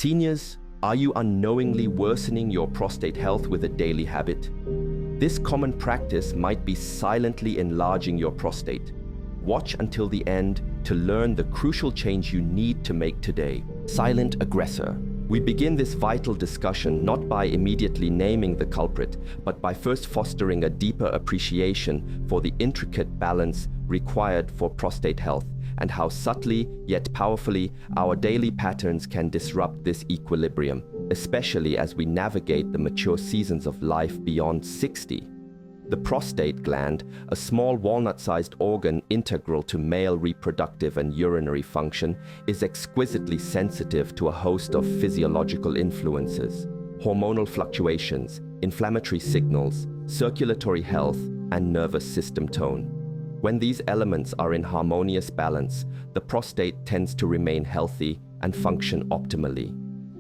Seniors, are you unknowingly worsening your prostate health with a daily habit? This common practice might be silently enlarging your prostate. Watch until the end to learn the crucial change you need to make today. Silent aggressor. We begin this vital discussion not by immediately naming the culprit, but by first fostering a deeper appreciation for the intricate balance required for prostate health and how subtly yet powerfully our daily patterns can disrupt this equilibrium, especially as we navigate the mature seasons of life beyond 60. The prostate gland, a small walnut-sized organ integral to male reproductive and urinary function, is exquisitely sensitive to a host of physiological influences: hormonal fluctuations, inflammatory signals, circulatory health, and nervous system tone. When these elements are in harmonious balance, the prostate tends to remain healthy and function optimally.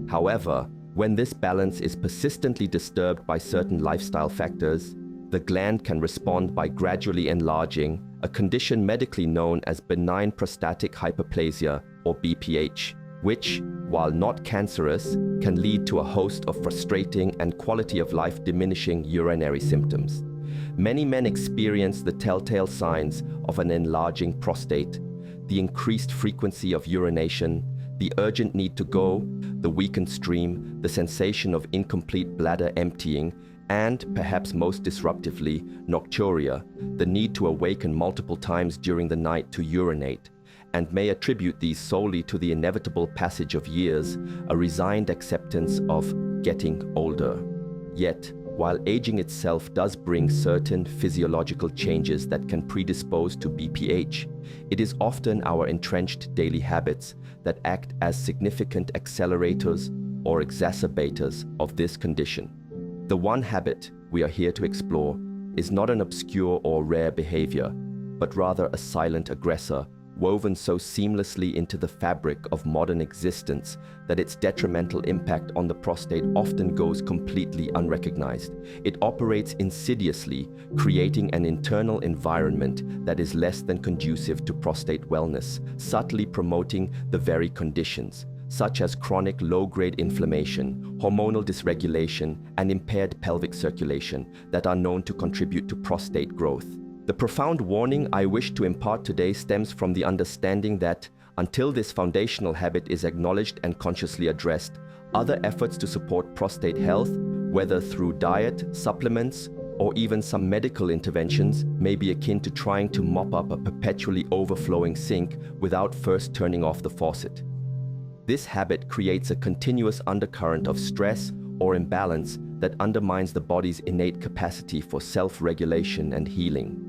However, when this balance is persistently disturbed by certain lifestyle factors, the gland can respond by gradually enlarging, a condition medically known as benign prostatic hyperplasia, or BPH, which, while not cancerous, can lead to a host of frustrating and quality of life diminishing urinary symptoms. Many men experience the telltale signs of an enlarging prostate: the increased frequency of urination, the urgent need to go, the weakened stream, the sensation of incomplete bladder emptying, and, perhaps most disruptively, nocturia, the need to awaken multiple times during the night to urinate, and may attribute these solely to the inevitable passage of years, a resigned acceptance of getting older. Yet, while aging itself does bring certain physiological changes that can predispose to BPH, it is often our entrenched daily habits that act as significant accelerators or exacerbators of this condition. The one habit we are here to explore is not an obscure or rare behavior, but rather a silent aggressor woven so seamlessly into the fabric of modern existence that its detrimental impact on the prostate often goes completely unrecognized. It operates insidiously, creating an internal environment that is less than conducive to prostate wellness, subtly promoting the very conditions, such as chronic low-grade inflammation, hormonal dysregulation, and impaired pelvic circulation, that are known to contribute to prostate growth. The profound warning I wish to impart today stems from the understanding that, until this foundational habit is acknowledged and consciously addressed, other efforts to support prostate health, whether through diet, supplements, or even some medical interventions, may be akin to trying to mop up a perpetually overflowing sink without first turning off the faucet. This habit creates a continuous undercurrent of stress or imbalance that undermines the body's innate capacity for self-regulation and healing.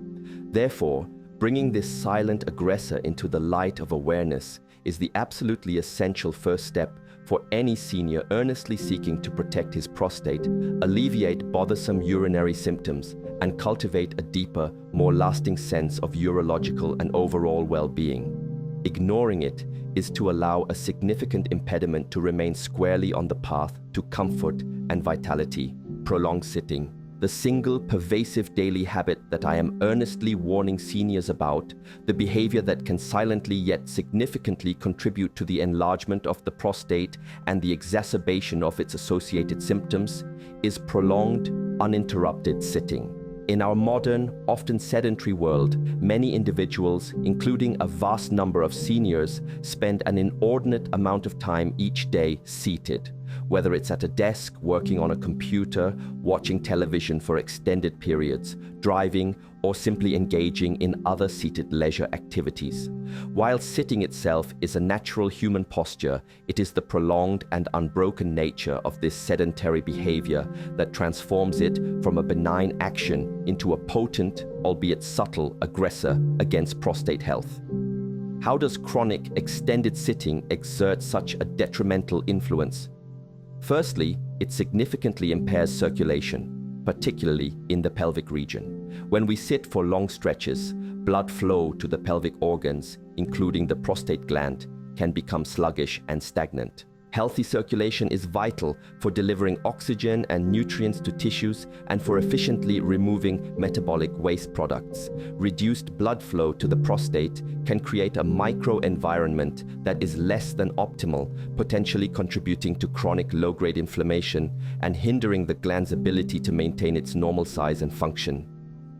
Therefore, bringing this silent aggressor into the light of awareness is the absolutely essential first step for any senior earnestly seeking to protect his prostate, alleviate bothersome urinary symptoms, and cultivate a deeper, more lasting sense of urological and overall well-being. Ignoring it is to allow a significant impediment to remain squarely on the path to comfort and vitality. Prolonged sitting, the single pervasive daily habit that I am earnestly warning seniors about, the behavior that can silently yet significantly contribute to the enlargement of the prostate and the exacerbation of its associated symptoms, is prolonged, uninterrupted sitting. In our modern, often sedentary world, many individuals, including a vast number of seniors, spend an inordinate amount of time each day seated. Whether it's at a desk, working on a computer, watching television for extended periods, driving, or simply engaging in other seated leisure activities. While sitting itself is a natural human posture, it is the prolonged and unbroken nature of this sedentary behavior that transforms it from a benign action into a potent, albeit subtle, aggressor against prostate health. How does chronic, extended sitting exert such a detrimental influence? Firstly, it significantly impairs circulation, particularly in the pelvic region. When we sit for long stretches, blood flow to the pelvic organs, including the prostate gland, can become sluggish and stagnant. Healthy circulation is vital for delivering oxygen and nutrients to tissues and for efficiently removing metabolic waste products. Reduced blood flow to the prostate can create a microenvironment that is less than optimal, potentially contributing to chronic low-grade inflammation and hindering the gland's ability to maintain its normal size and function.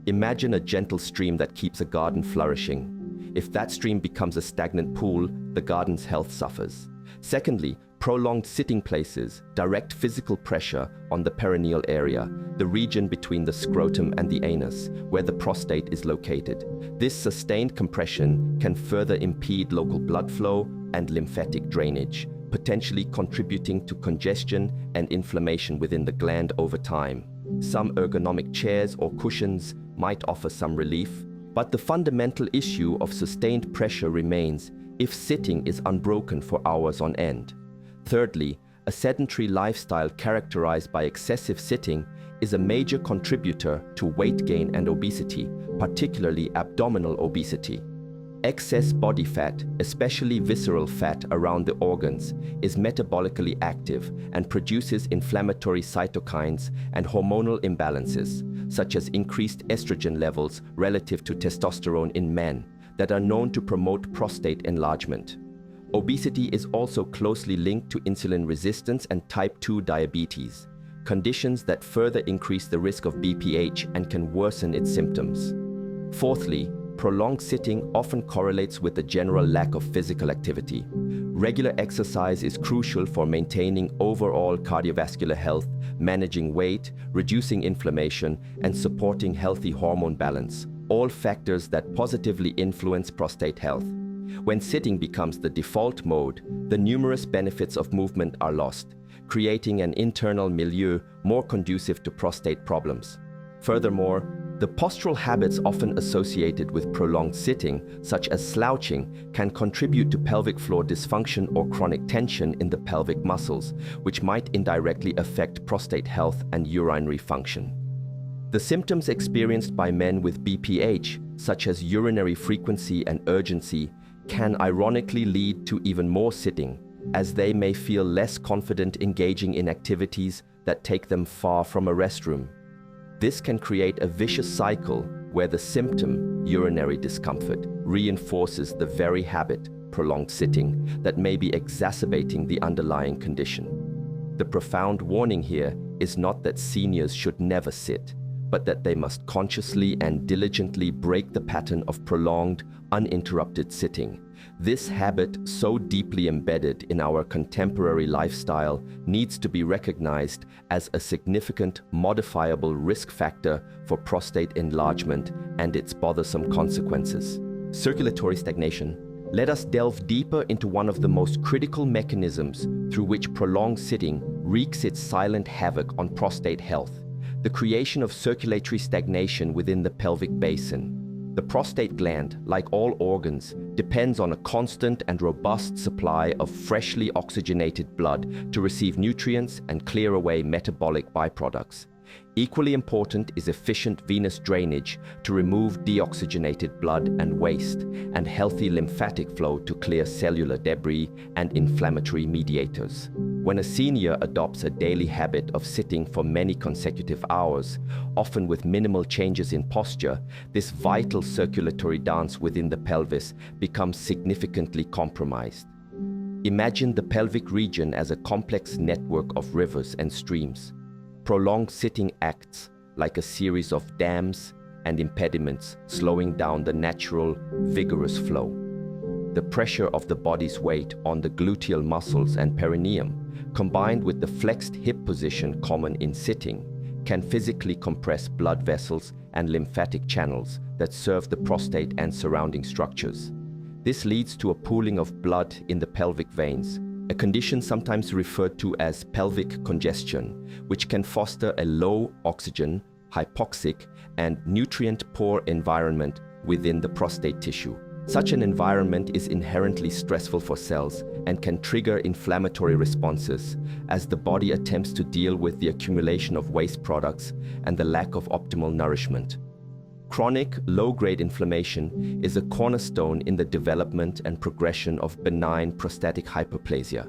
Imagine a gentle stream that keeps a garden flourishing. If that stream becomes a stagnant pool, the garden's health suffers. Secondly, prolonged sitting places direct physical pressure on the perineal area, the region between the scrotum and the anus, where the prostate is located. This sustained compression can further impede local blood flow and lymphatic drainage, potentially contributing to congestion and inflammation within the gland over time. Some ergonomic chairs or cushions might offer some relief, but the fundamental issue of sustained pressure remains if sitting is unbroken for hours on end. Thirdly, a sedentary lifestyle characterized by excessive sitting is a major contributor to weight gain and obesity, particularly abdominal obesity. Excess body fat, especially visceral fat around the organs, is metabolically active and produces inflammatory cytokines and hormonal imbalances, such as increased estrogen levels relative to testosterone in men, that are known to promote prostate enlargement. Obesity is also closely linked to insulin resistance and type 2 diabetes, conditions that further increase the risk of BPH and can worsen its symptoms. Fourthly, prolonged sitting often correlates with a general lack of physical activity. Regular exercise is crucial for maintaining overall cardiovascular health, managing weight, reducing inflammation, and supporting healthy hormone balance, all factors that positively influence prostate health. When sitting becomes the default mode, the numerous benefits of movement are lost, creating an internal milieu more conducive to prostate problems. Furthermore, the postural habits often associated with prolonged sitting, such as slouching, can contribute to pelvic floor dysfunction or chronic tension in the pelvic muscles, which might indirectly affect prostate health and urinary function. The symptoms experienced by men with BPH, such as urinary frequency and urgency, can ironically lead to even more sitting, as they may feel less confident engaging in activities that take them far from a restroom. This can create a vicious cycle where the symptom, urinary discomfort, reinforces the very habit, prolonged sitting, that may be exacerbating the underlying condition. The profound warning here is not that seniors should never sit, but that they must consciously and diligently break the pattern of prolonged, uninterrupted sitting. This habit, so deeply embedded in our contemporary lifestyle, needs to be recognized as a significant modifiable risk factor for prostate enlargement and its bothersome consequences. Circulatory stagnation. Let us delve deeper into one of the most critical mechanisms through which prolonged sitting wreaks its silent havoc on prostate health: the creation of circulatory stagnation within the pelvic basin. The prostate gland, like all organs, depends on a constant and robust supply of freshly oxygenated blood to receive nutrients and clear away metabolic byproducts. Equally important is efficient venous drainage to remove deoxygenated blood and waste, and healthy lymphatic flow to clear cellular debris and inflammatory mediators. When a senior adopts a daily habit of sitting for many consecutive hours, often with minimal changes in posture, this vital circulatory dance within the pelvis becomes significantly compromised. Imagine the pelvic region as a complex network of rivers and streams. Prolonged sitting acts like a series of dams and impediments, slowing down the natural, vigorous flow. The pressure of the body's weight on the gluteal muscles and perineum, combined with the flexed hip position common in sitting, can physically compress blood vessels and lymphatic channels that serve the prostate and surrounding structures. This leads to a pooling of blood in the pelvic veins, a condition sometimes referred to as pelvic congestion, which can foster a low oxygen, hypoxic, and nutrient-poor environment within the prostate tissue. Such an environment is inherently stressful for cells and can trigger inflammatory responses as the body attempts to deal with the accumulation of waste products and the lack of optimal nourishment. Chronic, low-grade inflammation is a cornerstone in the development and progression of benign prostatic hyperplasia.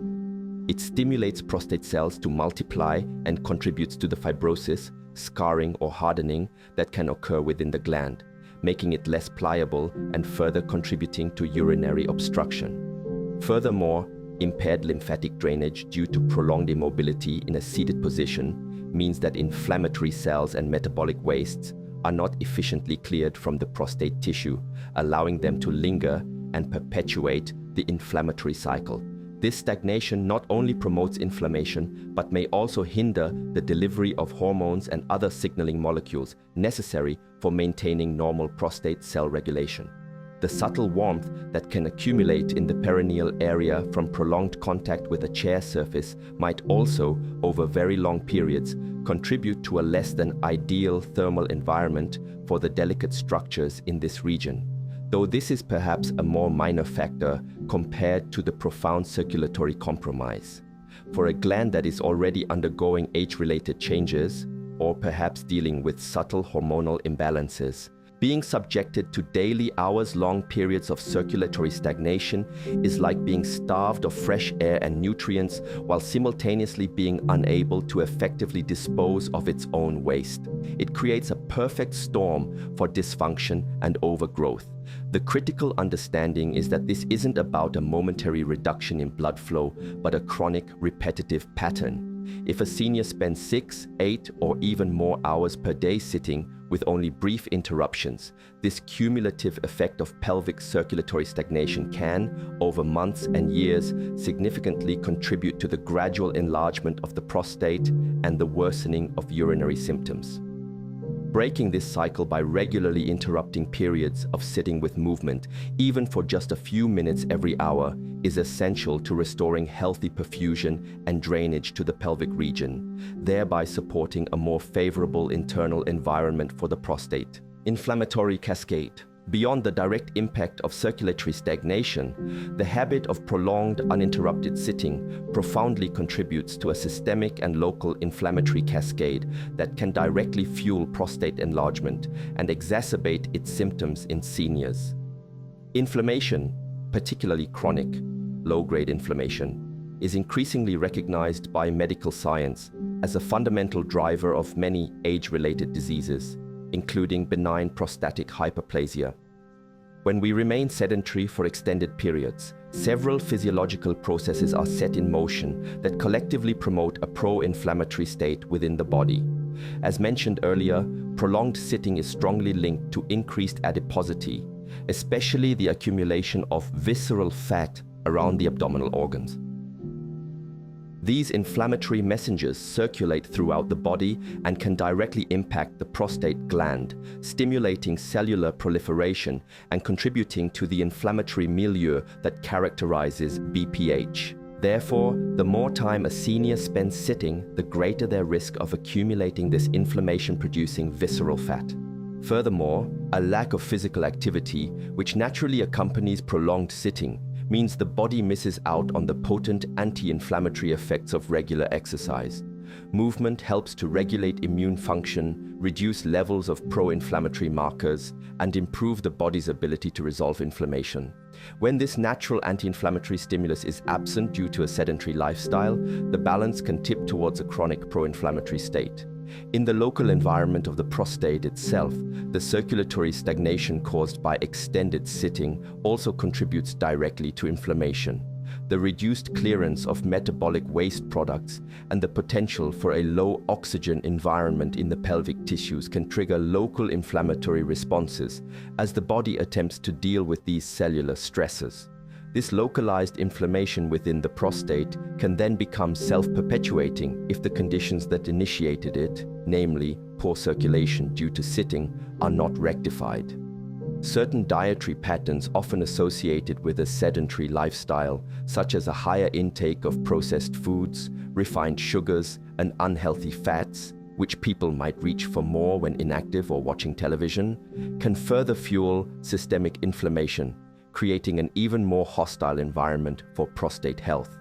It stimulates prostate cells to multiply and contributes to the fibrosis, scarring, or hardening that can occur within the gland, making it less pliable and further contributing to urinary obstruction. Furthermore, impaired lymphatic drainage due to prolonged immobility in a seated position means that inflammatory cells and metabolic wastes are not efficiently cleared from the prostate tissue, allowing them to linger and perpetuate the inflammatory cycle. This stagnation not only promotes inflammation, but may also hinder the delivery of hormones and other signaling molecules necessary for maintaining normal prostate cell regulation. The subtle warmth that can accumulate in the perineal area from prolonged contact with a chair surface might also, over very long periods, contribute to a less than ideal thermal environment for the delicate structures in this region, though this is perhaps a more minor factor compared to the profound circulatory compromise. For a gland that is already undergoing age-related changes, or perhaps dealing with subtle hormonal imbalances, being subjected to daily hours-long periods of circulatory stagnation is like being starved of fresh air and nutrients while simultaneously being unable to effectively dispose of its own waste. It creates a perfect storm for dysfunction and overgrowth. The critical understanding is that this isn't about a momentary reduction in blood flow, but a chronic, repetitive pattern. If a senior spends 6, 8, or even more hours per day sitting with only brief interruptions, this cumulative effect of pelvic circulatory stagnation can, over months and years, significantly contribute to the gradual enlargement of the prostate and the worsening of urinary symptoms. Breaking this cycle by regularly interrupting periods of sitting with movement, even for just a few minutes every hour, is essential to restoring healthy perfusion and drainage to the pelvic region, thereby supporting a more favorable internal environment for the prostate. Inflammatory cascade. Beyond the direct impact of circulatory stagnation, the habit of prolonged uninterrupted sitting profoundly contributes to a systemic and local inflammatory cascade that can directly fuel prostate enlargement and exacerbate its symptoms in seniors. Inflammation, particularly chronic, low-grade inflammation, is increasingly recognized by medical science as a fundamental driver of many age-related diseases, including benign prostatic hyperplasia. When we remain sedentary for extended periods, several physiological processes are set in motion that collectively promote a pro-inflammatory state within the body. As mentioned earlier, prolonged sitting is strongly linked to increased adiposity, especially the accumulation of visceral fat around the abdominal organs. These inflammatory messengers circulate throughout the body and can directly impact the prostate gland, stimulating cellular proliferation and contributing to the inflammatory milieu that characterizes BPH. Therefore, the more time a senior spends sitting, the greater their risk of accumulating this inflammation-producing visceral fat. Furthermore, a lack of physical activity, which naturally accompanies prolonged sitting, means the body misses out on the potent anti-inflammatory effects of regular exercise. Movement helps to regulate immune function, reduce levels of pro-inflammatory markers, and improve the body's ability to resolve inflammation. When this natural anti-inflammatory stimulus is absent due to a sedentary lifestyle, the balance can tip towards a chronic pro-inflammatory state. In the local environment of the prostate itself, the circulatory stagnation caused by extended sitting also contributes directly to inflammation. The reduced clearance of metabolic waste products and the potential for a low oxygen environment in the pelvic tissues can trigger local inflammatory responses as the body attempts to deal with these cellular stresses. This localized inflammation within the prostate can then become self-perpetuating if the conditions that initiated it, namely poor circulation due to sitting, are not rectified. Certain dietary patterns often associated with a sedentary lifestyle, such as a higher intake of processed foods, refined sugars, and unhealthy fats, which people might reach for more when inactive or watching television, can further fuel systemic inflammation, creating an even more hostile environment for prostate health.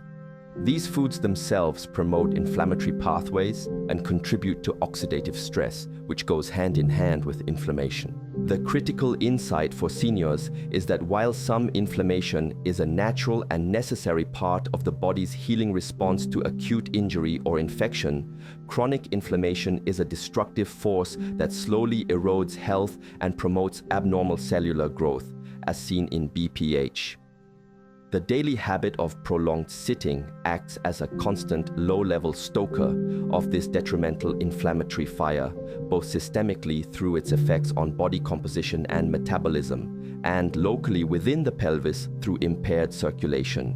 These foods themselves promote inflammatory pathways and contribute to oxidative stress, which goes hand in hand with inflammation. The critical insight for seniors is that while some inflammation is a natural and necessary part of the body's healing response to acute injury or infection, chronic inflammation is a destructive force that slowly erodes health and promotes abnormal cellular growth, as seen in BPH. The daily habit of prolonged sitting acts as a constant low-level stoker of this detrimental inflammatory fire, both systemically through its effects on body composition and metabolism, and locally within the pelvis through impaired circulation.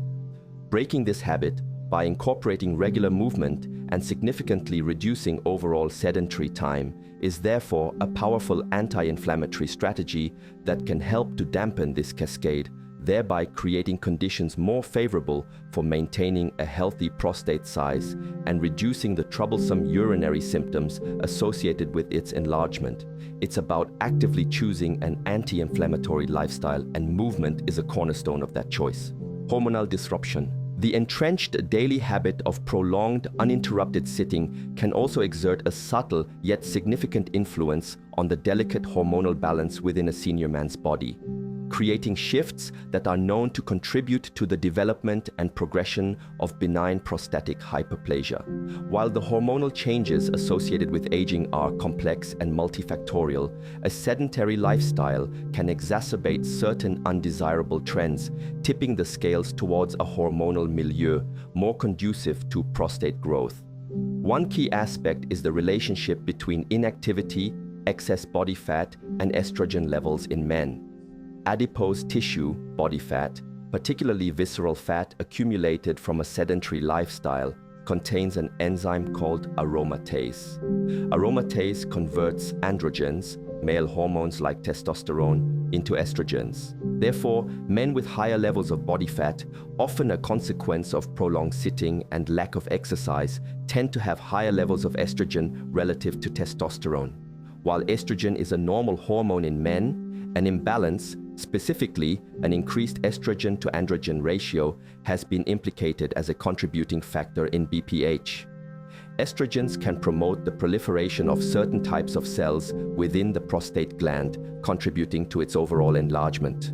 Breaking this habit by incorporating regular movement and significantly reducing overall sedentary time is therefore a powerful anti-inflammatory strategy that can help to dampen this cascade, thereby creating conditions more favorable for maintaining a healthy prostate size and reducing the troublesome urinary symptoms associated with its enlargement. It's about actively choosing an anti-inflammatory lifestyle, and movement is a cornerstone of that choice. Hormonal disruption. The entrenched daily habit of prolonged, uninterrupted sitting can also exert a subtle yet significant influence on the delicate hormonal balance within a senior man's body, creating shifts that are known to contribute to the development and progression of benign prostatic hyperplasia. While the hormonal changes associated with aging are complex and multifactorial, a sedentary lifestyle can exacerbate certain undesirable trends, tipping the scales towards a hormonal milieu more conducive to prostate growth. One key aspect is the relationship between inactivity, excess body fat, and estrogen levels in men. Adipose tissue, body fat, particularly visceral fat accumulated from a sedentary lifestyle, contains an enzyme called aromatase. Aromatase converts androgens, male hormones like testosterone, into estrogens. Therefore, men with higher levels of body fat, often a consequence of prolonged sitting and lack of exercise, tend to have higher levels of estrogen relative to testosterone. While estrogen is a normal hormone in men, an imbalance, specifically an increased estrogen to androgen ratio, has been implicated as a contributing factor in BPH. Estrogens can promote the proliferation of certain types of cells within the prostate gland, contributing to its overall enlargement.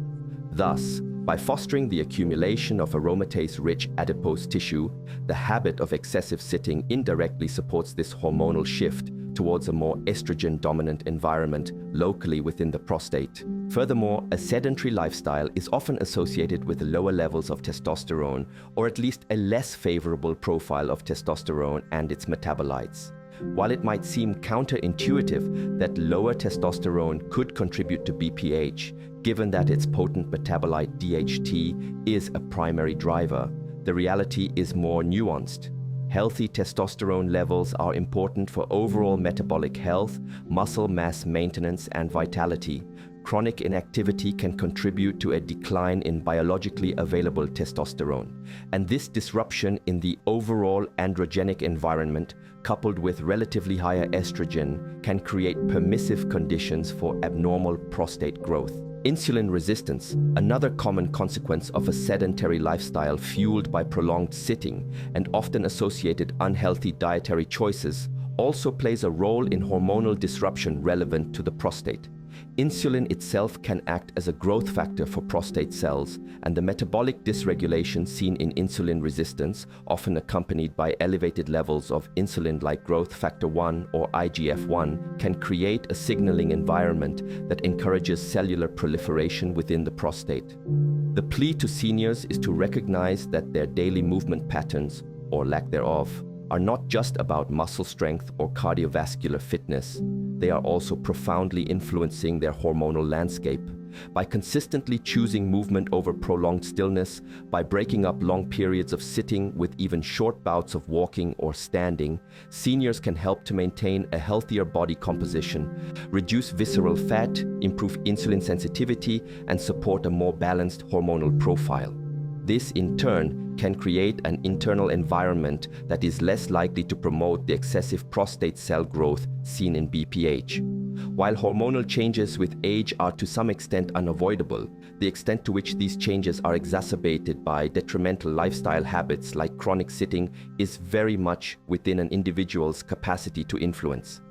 Thus, by fostering the accumulation of aromatase-rich adipose tissue, the habit of excessive sitting indirectly supports this hormonal shift towards a more estrogen-dominant environment locally within the prostate. Furthermore, a sedentary lifestyle is often associated with lower levels of testosterone, or at least a less favorable profile of testosterone and its metabolites. While it might seem counterintuitive that lower testosterone could contribute to BPH, given that its potent metabolite DHT is a primary driver, the reality is more nuanced. Healthy testosterone levels are important for overall metabolic health, muscle mass maintenance, and vitality. Chronic inactivity can contribute to a decline in biologically available testosterone, and this disruption in the overall androgenic environment, coupled with relatively higher estrogen, can create permissive conditions for abnormal prostate growth. Insulin resistance, another common consequence of a sedentary lifestyle fueled by prolonged sitting and often associated unhealthy dietary choices, also plays a role in hormonal disruption relevant to the prostate. Insulin itself can act as a growth factor for prostate cells, and the metabolic dysregulation seen in insulin resistance, often accompanied by elevated levels of insulin-like growth factor 1 or IGF-1, can create a signaling environment that encourages cellular proliferation within the prostate. The plea to seniors is to recognize that their daily movement patterns, or lack thereof, are not just about muscle strength or cardiovascular fitness. They are also profoundly influencing their hormonal landscape. By consistently choosing movement over prolonged stillness, by breaking up long periods of sitting with even short bouts of walking or standing, seniors can help to maintain a healthier body composition, reduce visceral fat, improve insulin sensitivity, and support a more balanced hormonal profile. This, in turn, can create an internal environment that is less likely to promote the excessive prostate cell growth seen in BPH. While hormonal changes with age are to some extent unavoidable, the extent to which these changes are exacerbated by detrimental lifestyle habits like chronic sitting is very much within an individual's capacity to influence.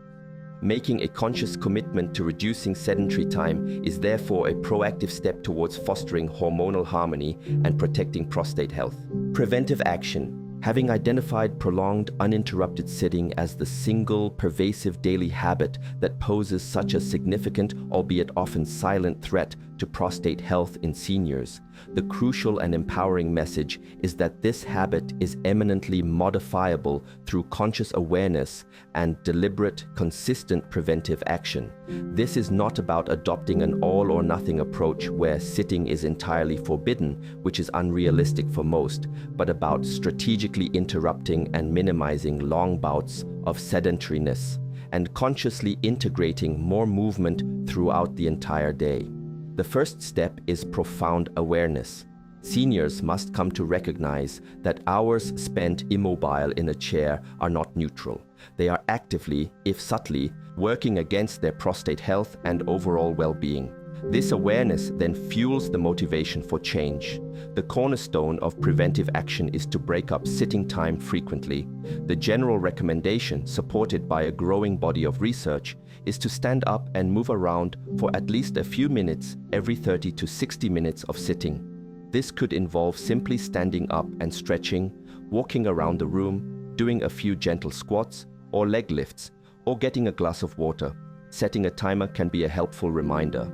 Making a conscious commitment to reducing sedentary time is therefore a proactive step towards fostering hormonal harmony and protecting prostate health. Preventive action. Having identified prolonged, uninterrupted sitting as the single, pervasive daily habit that poses such a significant, albeit often silent, threat to prostate health in seniors, the crucial and empowering message is that this habit is eminently modifiable through conscious awareness and deliberate, consistent preventive action. This is not about adopting an all-or-nothing approach where sitting is entirely forbidden, which is unrealistic for most, but about strategically interrupting and minimizing long bouts of sedentariness and consciously integrating more movement throughout the entire day. The first step is profound awareness. Seniors must come to recognize that hours spent immobile in a chair are not neutral. They are actively, if subtly, working against their prostate health and overall well-being. This awareness then fuels the motivation for change. The cornerstone of preventive action is to break up sitting time frequently. The general recommendation, supported by a growing body of research, is to stand up and move around for at least a few minutes every 30 to 60 minutes of sitting. This could involve simply standing up and stretching, walking around the room, doing a few gentle squats or leg lifts, or getting a glass of water. Setting a timer can be a helpful reminder.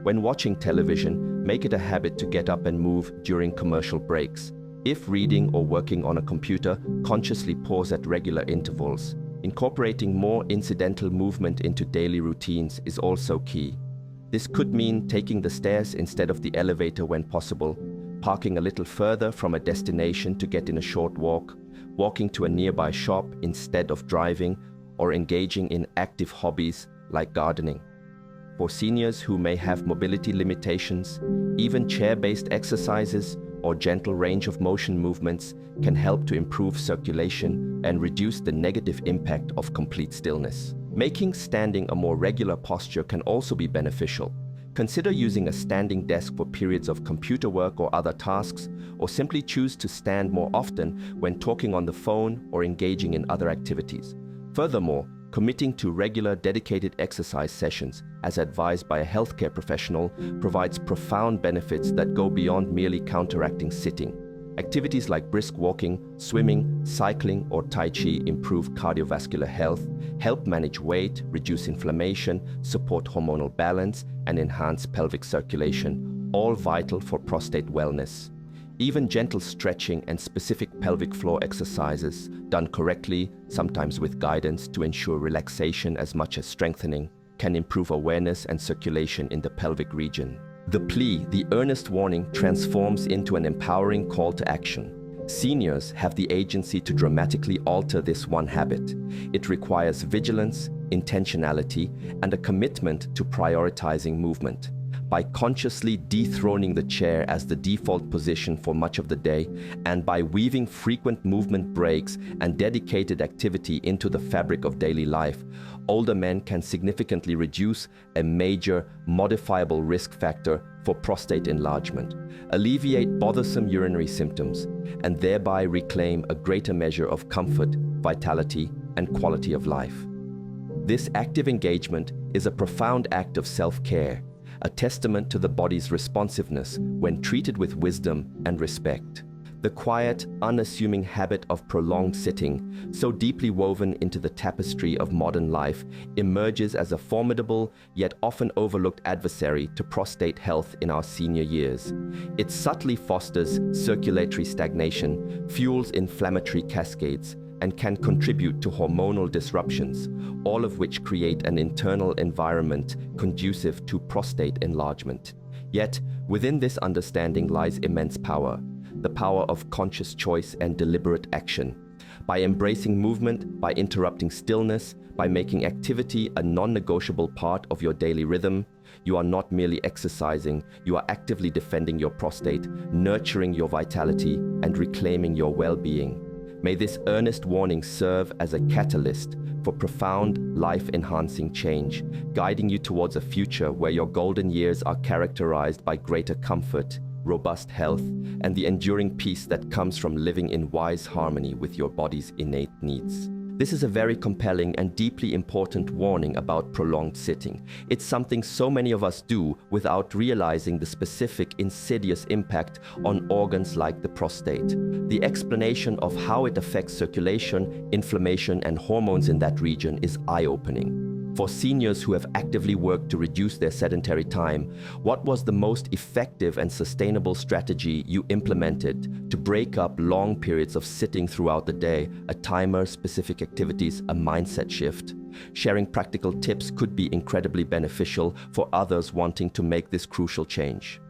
When watching television, make it a habit to get up and move during commercial breaks. If reading or working on a computer, consciously pause at regular intervals. Incorporating more incidental movement into daily routines is also key. This could mean taking the stairs instead of the elevator when possible, parking a little further from a destination to get in a short walk, walking to a nearby shop instead of driving, or engaging in active hobbies like gardening. For seniors who may have mobility limitations, even chair-based exercises or gentle range of motion movements can help to improve circulation and reduce the negative impact of complete stillness. Making standing a more regular posture can also be beneficial. Consider using a standing desk for periods of computer work or other tasks, or simply choose to stand more often when talking on the phone or engaging in other activities. Furthermore, committing to regular dedicated exercise sessions, as advised by a healthcare professional, provides profound benefits that go beyond merely counteracting sitting. Activities like brisk walking, swimming, cycling, or Tai Chi improve cardiovascular health, help manage weight, reduce inflammation, support hormonal balance, and enhance pelvic circulation, all vital for prostate wellness. Even gentle stretching and specific pelvic floor exercises, done correctly, sometimes with guidance to ensure relaxation as much as strengthening, can improve awareness and circulation in the pelvic region. The plea, the earnest warning, transforms into an empowering call to action. Seniors have the agency to dramatically alter this one habit. It requires vigilance, intentionality, and a commitment to prioritizing movement. By consciously dethroning the chair as the default position for much of the day, and by weaving frequent movement breaks and dedicated activity into the fabric of daily life, older men can significantly reduce a major modifiable risk factor for prostate enlargement, alleviate bothersome urinary symptoms, and thereby reclaim a greater measure of comfort, vitality, and quality of life. This active engagement is a profound act of self-care, a testament to the body's responsiveness when treated with wisdom and respect. The quiet, unassuming habit of prolonged sitting, so deeply woven into the tapestry of modern life, emerges as a formidable yet often overlooked adversary to prostate health in our senior years. It subtly fosters circulatory stagnation, fuels inflammatory cascades, and can contribute to hormonal disruptions, all of which create an internal environment conducive to prostate enlargement. Yet, within this understanding lies immense power, the power of conscious choice and deliberate action. By embracing movement, by interrupting stillness, by making activity a non-negotiable part of your daily rhythm, you are not merely exercising, you are actively defending your prostate, nurturing your vitality, and reclaiming your well-being. May this earnest warning serve as a catalyst for profound, life-enhancing change, guiding you towards a future where your golden years are characterized by greater comfort, robust health, and the enduring peace that comes from living in wise harmony with your body's innate needs. This is a very compelling and deeply important warning about prolonged sitting. It's something so many of us do without realizing the specific insidious impact on organs like the prostate. The explanation of how it affects circulation, inflammation, and hormones in that region is eye-opening. For seniors who have actively worked to reduce their sedentary time, what was the most effective and sustainable strategy you implemented to break up long periods of sitting throughout the day? A timer, specific activities, a mindset shift? Sharing practical tips could be incredibly beneficial for others wanting to make this crucial change.